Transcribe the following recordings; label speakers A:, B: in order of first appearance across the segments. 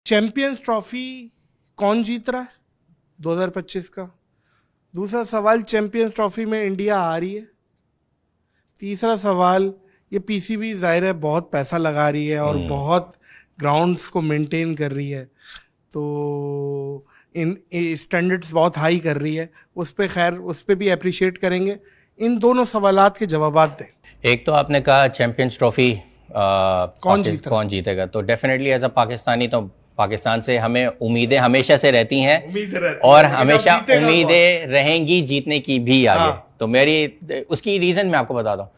A: Champions trophy कौन जीत रहा है 2025 का? दूसरा सवाल, चैंपियंस ट्रॉफी में इंडिया आ रही है? तीसरा सवाल, ये पीसीबी जाहिर है बहुत पैसा लगा रही है और बहुत ग्राउंड्स को मेंटेन कर रही है, तो इन स्टैंडर्ड्स बहुत हाई कर रही है, उस पर खैर उस पर भी अप्रिशिएट करेंगे। इन दोनों सवालात के जवाब दें।
B: एक तो आपने कहा चैंपियंस ट्रॉफी
A: कौन
B: जीतेगा, तो डेफिनेटली एज अ पाकिस्तानी तो पाकिस्तान से हमें उम्मीदें हमेशा से रहती हैं और हमेशा उम्मीदें रहेंगी जीतने की भी आगे। तो मेरी उसकी रीज़न मैं आपको बताता हूँ,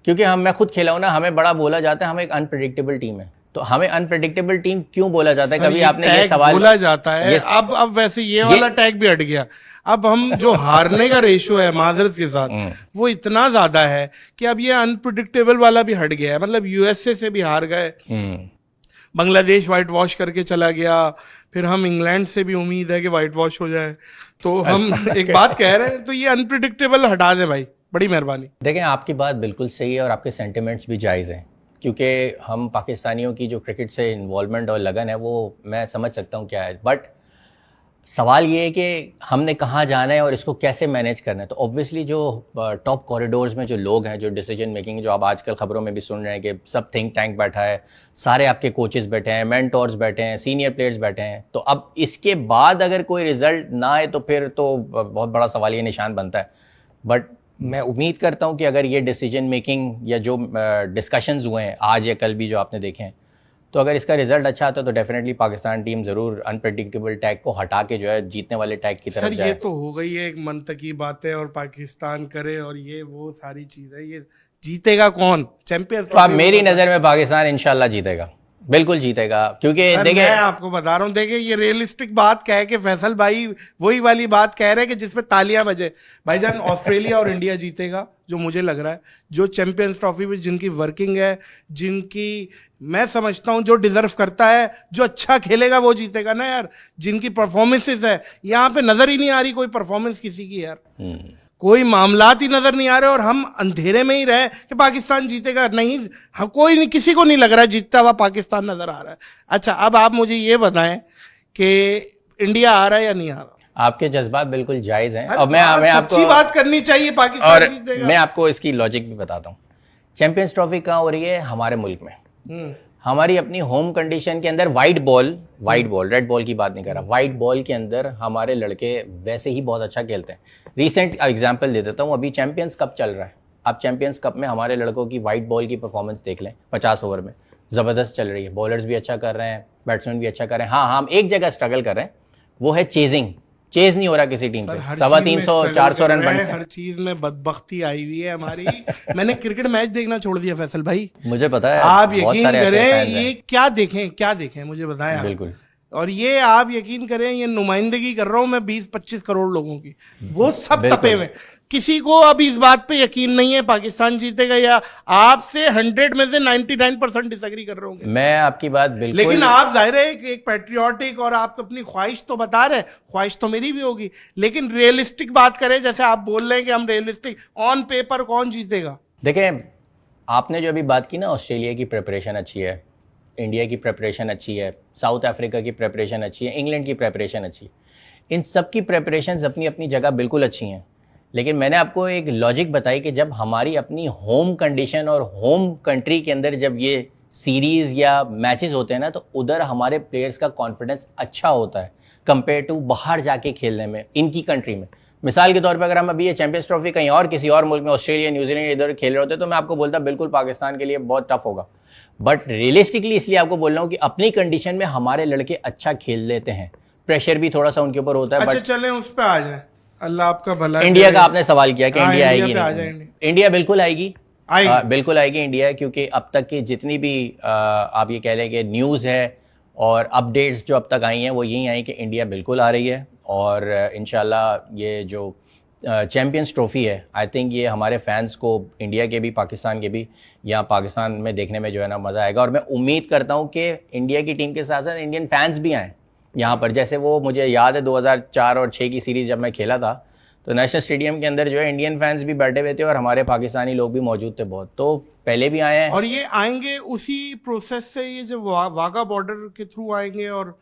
B: क्योंकि मैं खुद खेला हूँ ना, हमें बड़ा बोला जाता है हम एक अनप्रेडिक्टेबल टीम है। तो हमें अनप्रेडिक्टेबल टीम क्यों बोला जाता है? कभी आपने ये सवाल
A: बोला जाता है? अब वैसे ये वाला टैग भी हट गया। अब हम जो हारने का रेशो है माजरत के साथ वो इतना ज्यादा है कि अब ये अनप्रिडिक्टेबल वाला भी हट गया है। मतलब यूएसए से भी हार गए, बांग्लादेश व्हाइट वॉश करके चला गया, फिर हम इंग्लैंड से भी उम्मीद है कि व्हाइट वॉश हो जाए। तो हम एक बात कह रहे हैं, तो ये अनप्रिडिक्टेबल हटा दें भाई, बड़ी मेहरबानी।
B: देखें, आपकी बात बिल्कुल सही है और आपके सेंटिमेंट्स भी जायज़ हैं, क्योंकि हम पाकिस्तानियों की जो क्रिकेट से इन्वॉल्वमेंट और लगन है वो मैं समझ सकता हूँ क्या है। बट सवाल ये है कि हमने कहाँ जाना है और इसको कैसे मैनेज करना है। तो ऑब्वियसली जो टॉप कॉरिडोर्स में जो लोग हैं, जो डिसीजन मेकिंग, जो आप आजकल खबरों में भी सुन रहे हैं कि सब थिंक टैंक बैठा है, सारे आपके कोचेस बैठे हैं, मेंटोर्स बैठे हैं, सीनियर प्लेयर्स बैठे हैं। तो अब इसके बाद अगर कोई रिजल्ट ना आए तो फिर तो बहुत बड़ा सवाल ये निशान बनता है। बट मैं उम्मीद करता हूँ कि अगर ये डिसीजन मेकिंग या जो डिस्कशंस हुए हैं आज या कल भी जो आपने देखे हैं, तो अगर इसका रिजल्ट अच्छा आता है तो डेफिनेटली पाकिस्तान टीम जरूर अनप्रेडिक्टेबल टैग को हटा के जो है जीतने वाले टैग की तरफ जाए।
A: ये तो हो गई है एक मंतकी बातें और पाकिस्तान करे और ये वो सारी चीजें। ये जीतेगा कौन चैंपियंस
B: ट्रॉफी? तो मेरी नजर में पाकिस्तान इंशाल्लाह जीतेगा, बिल्कुल जीतेगा। क्योंकि देखिए,
A: मैं आपको बता रहा हूँ, देखिए ये रियलिस्टिक बात कह के फैसल भाई वही वाली बात कह रहे हैं कि जिसमें तालियां बजे। भाईजान ऑस्ट्रेलिया और इंडिया जीतेगा जो मुझे लग रहा है। जो चैंपियंस ट्रॉफी में जिनकी वर्किंग है, जिनकी मैं समझता हूं जो डिजर्व करता है, जो अच्छा खेलेगा वो जीतेगा ना यार। जिनकी परफॉर्मेंसेस है, यहाँ पे नजर ही नहीं आ रही कोई परफॉर्मेंस किसी की यार, कोई मामलात ही नजर नहीं आ रहे और हम अंधेरे में ही रहे कि पाकिस्तान जीतेगा। नहीं, कोई नहीं, किसी को नहीं लग रहा जीतता हुआ पाकिस्तान नजर आ रहा है। अच्छा, अब आप मुझे ये बताएं कि इंडिया आ रहा है या नहीं आ रहा?
B: आपके जज्बात बिल्कुल जायज हैं और मैं आपको
A: अच्छी बात करनी चाहिए, पाकिस्तान जीतेगा।
B: मैं आपको इसकी लॉजिक भी बताता हूँ। चैंपियंस ट्रॉफी कहाँ हो रही है? हमारे मुल्क में, हमारी अपनी होम कंडीशन के अंदर। वाइट बॉल, रेड बॉल की बात नहीं कर रहा, वाइट बॉल के अंदर हमारे लड़के वैसे ही बहुत अच्छा खेलते हैं। रीसेंट एग्जांपल दे देता हूँ, अभी चैंपियंस कप चल रहा है। आप चैंपियंस कप में हमारे लड़कों की वाइट बॉल की परफॉर्मेंस देख लें, 50 ओवर में ज़बरदस्त चल रही है। बॉलर्स भी अच्छा कर रहे हैं, बैट्समैन भी अच्छा कर रहे हैं। हाँ, हम एक जगह स्ट्रगल कर रहे हैं, वो है चेजिंग। चेज नहीं हो रहा किसी टीम से। 350-400 रन बनते हैं।
A: हर चीज में बदबख्ती आई हुई है हमारी। मैंने क्रिकेट मैच देखना छोड़ दिया फैसल भाई,
B: मुझे पता है।
A: आप यकीन करें, ये क्या देखें मुझे बताएं।
B: बिल्कुल।
A: और ये आप यकीन करें, ये नुमाइंदगी कर रहा हूं मैं 20-25 करोड़ लोगों की, वो सब तपे हुए। किसी को अब इस बात पे यकीन नहीं है पाकिस्तान जीतेगा, या आपसे 100 में से 99% डिसएग्री कर रहे होंगे।
B: मैं आपकी बात बिल्कुल,
A: लेकिन आप जाहिर है एक पैट्रियोटिक और आप अपनी ख्वाहिश तो बता रहे हैं, ख्वाहिश तो मेरी भी होगी, लेकिन रियलिस्टिक बात करें। जैसे आप बोल रहे हैं कि हम रियलिस्टिक, ऑन पेपर कौन जीतेगा?
B: देखें, आपने जो अभी बात की ना, ऑस्ट्रेलिया की प्रिपरेशन अच्छी है, इंडिया की प्रिपरेशन अच्छी है, साउथ अफ्रीका की प्रिपरेशन अच्छी है, इंग्लैंड की प्रिपरेशन अच्छी है। इन सब की प्रिपरेशंस अपनी अपनी जगह बिल्कुल अच्छी हैं। लेकिन मैंने आपको एक लॉजिक बताई कि जब हमारी अपनी होम कंडीशन और होम कंट्री के अंदर जब ये सीरीज़ या मैचेस होते हैं ना, तो उधर हमारे प्लेयर्स का कॉन्फिडेंस अच्छा होता है कंपेयर टू बाहर जाके खेलने में इनकी कंट्री में। मिसाल के तौर पे अगर हम अभी ये चैंपियंस ट्रॉफी कहीं और किसी और मुल्क में, ऑस्ट्रेलिया, न्यूजीलैंड इधर खेल रहे होते तो मैं आपको बोलता बिल्कुल पाकिस्तान के लिए बहुत टफ होगा। बट रियलिस्टिकली इसलिए आपको बोल रहा हूँ कि अपनी कंडीशन में हमारे लड़के अच्छा खेल लेते हैं, प्रेशर भी थोड़ा सा उनके ऊपर होता है।
A: अच्छा, चलें उस पर आ जाए, अल्लाह आपका भला।
B: इंडिया का आपने सवाल किया कि इंडिया आएगी नहीं? इंडिया बिल्कुल आएगी, बिल्कुल आएगी इंडिया, क्योंकि अब तक की जितनी भी आप ये कह लें कि न्यूज़ है और अपडेट्स जो अब तक आई हैं वो यही आई कि इंडिया बिल्कुल आ रही है। और इंशाल्लाह ये जो चैंपियंस ट्रॉफी है, आई थिंक ये हमारे फैंस को, इंडिया के भी पाकिस्तान के भी, यहाँ पाकिस्तान में देखने में जो है ना मज़ा आएगा। और मैं उम्मीद करता हूँ कि इंडिया की टीम के साथ साथ इंडियन फैंस भी आएँ यहाँ पर। जैसे वो मुझे याद है 2004 और 6 की सीरीज़ जब मैं खेला था, तो नेशनल स्टेडियम के अंदर जो है इंडियन फैंस भी बैठे हुए थे और हमारे पाकिस्तानी लोग भी मौजूद थे बहुत। तो पहले भी आए हैं
A: और ये आएंगे उसी प्रोसेस से, ये जब वाघा बॉर्डर के थ्रू आएंगे और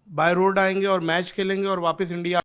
A: बाय रोड आएंगे और मैच खेलेंगे और वापस इंडिया